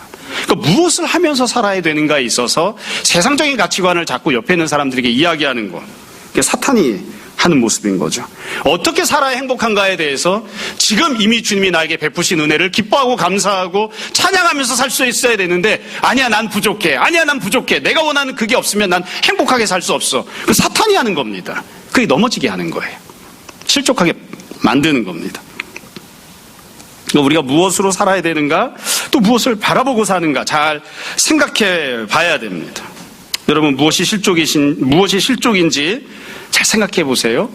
그러니까 무엇을 하면서 살아야 되는가에 있어서 세상적인 가치관을 자꾸 옆에 있는 사람들에게 이야기하는 것, 그게 사탄이 하는 모습인 거죠. 어떻게 살아야 행복한가에 대해서 지금 이미 주님이 나에게 베푸신 은혜를 기뻐하고 감사하고 찬양하면서 살 수 있어야 되는데, 아니야 난 부족해, 아니야 난 부족해, 내가 원하는 그게 없으면 난 행복하게 살 수 없어. 그 사탄이 하는 겁니다. 그게 넘어지게 하는 거예요. 실족하게 만드는 겁니다. 우리가 무엇으로 살아야 되는가, 또 무엇을 바라보고 사는가 잘 생각해 봐야 됩니다. 여러분, 무엇이 실족인지 잘 생각해 보세요.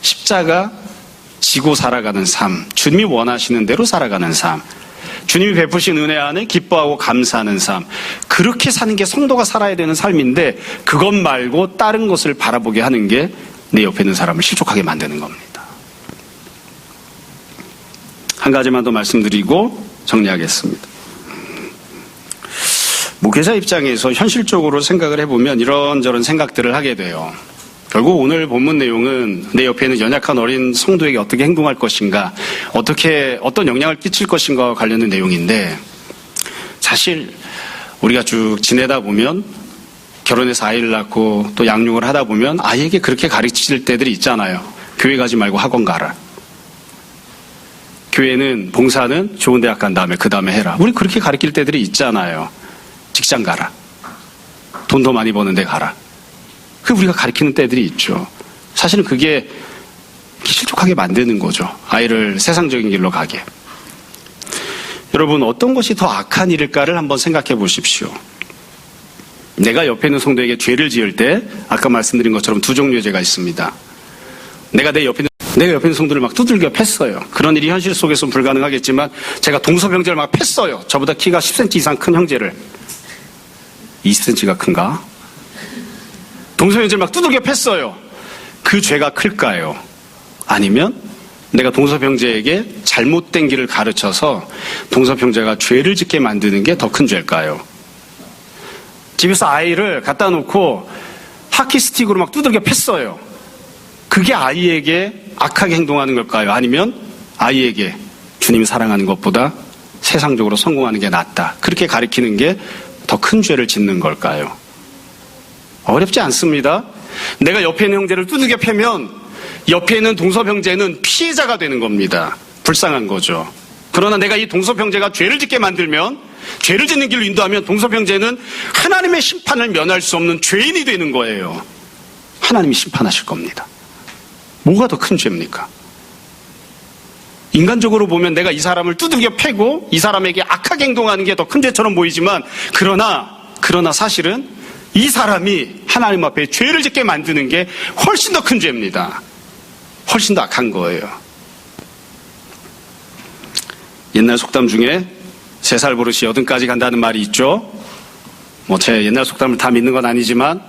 십자가 지고 살아가는 삶, 주님이 원하시는 대로 살아가는 삶, 주님이 베푸신 은혜 안에 기뻐하고 감사하는 삶, 그렇게 사는 게 성도가 살아야 되는 삶인데, 그것 말고 다른 것을 바라보게 하는 게 내 옆에 있는 사람을 실족하게 만드는 겁니다. 한 가지만 더 말씀드리고 정리하겠습니다. 목회자 입장에서 현실적으로 생각을 해보면 이런저런 생각들을 하게 돼요. 결국 오늘 본문 내용은 내 옆에 있는 연약한 어린 성도에게 어떻게 행동할 것인가, 어떤 영향을 끼칠 것인가와 관련된 내용인데, 사실 우리가 쭉 지내다 보면 결혼해서 아이를 낳고 또 양육을 하다 보면 아이에게 그렇게 가르칠 때들이 있잖아요. 교회 가지 말고 학원 가라. 교회는, 봉사는 좋은 대학 간 다음에 그 다음에 해라. 우리 그렇게 가르칠 때들이 있잖아요. 직장 가라. 돈 더 많이 버는 데 가라. 그 우리가 가리키는 때들이 있죠. 사실은 그게 실족하게 만드는 거죠. 아이를 세상적인 길로 가게. 여러분, 어떤 것이 더 악한 일일까를 한번 생각해 보십시오. 내가 옆에 있는 성도에게 죄를 지을 때 아까 말씀드린 것처럼 두 종류의 죄가 있습니다. 내가 옆에 있는 성도를 막 두들겨 팼어요. 그런 일이 현실 속에서는 불가능하겠지만 제가 동서병제를 막 팼어요. 저보다 키가 10cm 이상 큰 형제를. 20cm가 큰가? 동서병제를 막 두들겨 팼어요. 그 죄가 클까요? 아니면 내가 동서병제에게 잘못된 길을 가르쳐서 동서병제가 죄를 짓게 만드는 게 더 큰 죄일까요? 집에서 아이를 갖다 놓고 하키스틱으로 막 두들겨 팼어요. 그게 아이에게 악하게 행동하는 걸까요? 아니면 아이에게 주님 사랑하는 것보다 세상적으로 성공하는 게 낫다. 그렇게 가리키는 게 더 큰 죄를 짓는 걸까요? 어렵지 않습니다. 내가 옆에 있는 형제를 두들겨 패면 옆에 있는 동서병제는 피해자가 되는 겁니다. 불쌍한 거죠. 그러나 내가 이 동서병제가 죄를 짓게 만들면, 죄를 짓는 길로 인도하면 동서병제는 하나님의 심판을 면할 수 없는 죄인이 되는 거예요. 하나님이 심판하실 겁니다. 뭐가 더 큰 죄입니까? 인간적으로 보면 내가 이 사람을 두들겨 패고 이 사람에게 악하게 행동하는 게 더 큰 죄처럼 보이지만 그러나 사실은 이 사람이 하나님 앞에 죄를 짓게 만드는 게 훨씬 더 큰 죄입니다. 훨씬 더 악한 거예요. 옛날 속담 중에 3살 버릇이 80까지 간다는 말이 있죠. 제 옛날 속담을 다 믿는 건 아니지만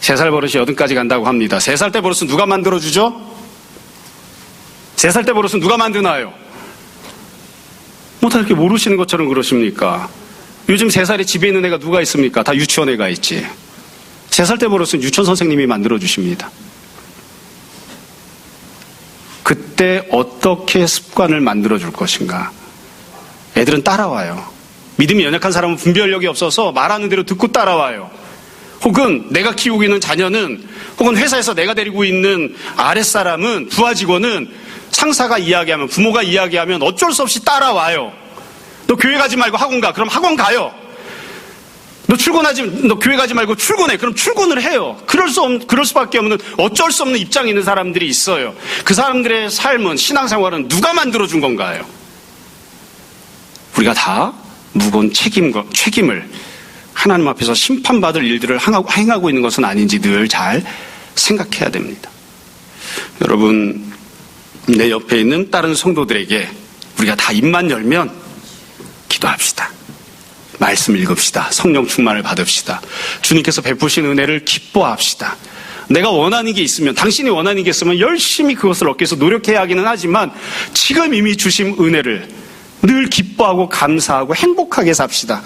3살 버릇이 80까지 간다고 합니다. 3살 때 버릇은 누가 만들어주죠? 3살 때 버릇은 누가 만드나요? 다 이렇게 모르시는 것처럼 그러십니까? 요즘 3살에 집에 있는 애가 누가 있습니까? 다 유치원에 가 있지. 3살 때 버릇은 유치원 선생님이 만들어주십니다. 그때 어떻게 습관을 만들어줄 것인가? 애들은 따라와요. 믿음이 연약한 사람은 분별력이 없어서 말하는 대로 듣고 따라와요. 혹은 내가 키우고 있는 자녀는, 혹은 회사에서 내가 데리고 있는 아랫사람은, 부하 직원은 상사가 이야기하면, 부모가 이야기하면 어쩔 수 없이 따라와요. 너 교회 가지 말고 학원 가. 그럼 학원 가요. 너 교회 가지 말고 출근해. 그럼 출근을 해요. 그럴 수밖에 없는, 어쩔 수 없는 입장에 있는 사람들이 있어요. 그 사람들의 삶은, 신앙생활은 누가 만들어준 건가요? 우리가 다 무거운 책임을 하나님 앞에서 심판받을 일들을 행하고 있는 것은 아닌지 늘 잘 생각해야 됩니다. 여러분, 내 옆에 있는 다른 성도들에게 우리가 다 입만 열면 기도합시다. 말씀 읽읍시다. 성령 충만을 받읍시다. 주님께서 베푸신 은혜를 기뻐합시다. 내가 원하는 게 있으면, 당신이 원하는 게 있으면 열심히 그것을 얻기 위해서 노력해야 하기는 하지만 지금 이미 주신 은혜를 늘 기뻐하고 감사하고 행복하게 삽시다.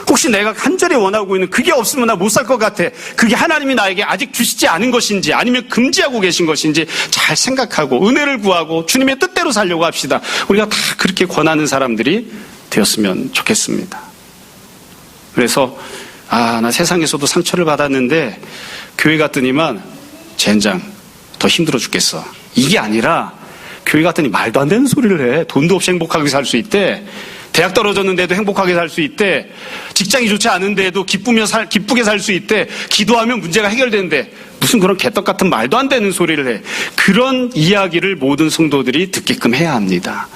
혹시 내가 간절히 원하고 있는 그게 없으면 나 못 살 것 같아. 그게 하나님이 나에게 아직 주시지 않은 것인지 아니면 금지하고 계신 것인지 잘 생각하고 은혜를 구하고 주님의 뜻대로 살려고 합시다. 우리가 다 그렇게 권하는 사람들이 되었으면 좋겠습니다. 그래서 나 세상에서도 상처를 받았는데 교회 갔더니만 젠장 더 힘들어 죽겠어. 이게 아니라 교회 갔더니 말도 안 되는 소리를 해. 돈도 없이 행복하게 살 수 있대. 대학 떨어졌는데도 행복하게 살 수 있대. 직장이 좋지 않은데도 기쁘게 살 수 있대. 기도하면 문제가 해결된대. 무슨 그런 개떡 같은 말도 안 되는 소리를 해. 그런 이야기를 모든 성도들이 듣게끔 해야 합니다.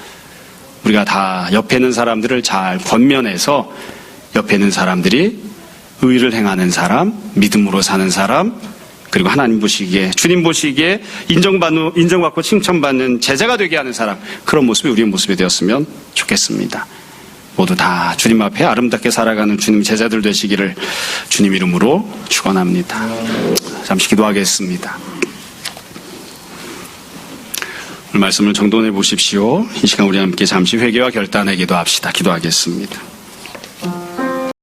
우리가 다 옆에 있는 사람들을 잘 권면해서 옆에 있는 사람들이 의를 행하는 사람, 믿음으로 사는 사람, 그리고 하나님 보시기에, 주님 보시기에 인정받고 칭찬받는 제자가 되게 하는 사람, 그런 모습이 우리의 모습이 되었으면 좋겠습니다. 모두 다 주님 앞에 아름답게 살아가는 주님 제자들 되시기를 주님 이름으로 축원합니다. 잠시 기도하겠습니다. 오늘 말씀을 정돈해 보십시오. 이 시간 우리 함께 잠시 회개와 결단의 기도합시다. 기도하겠습니다.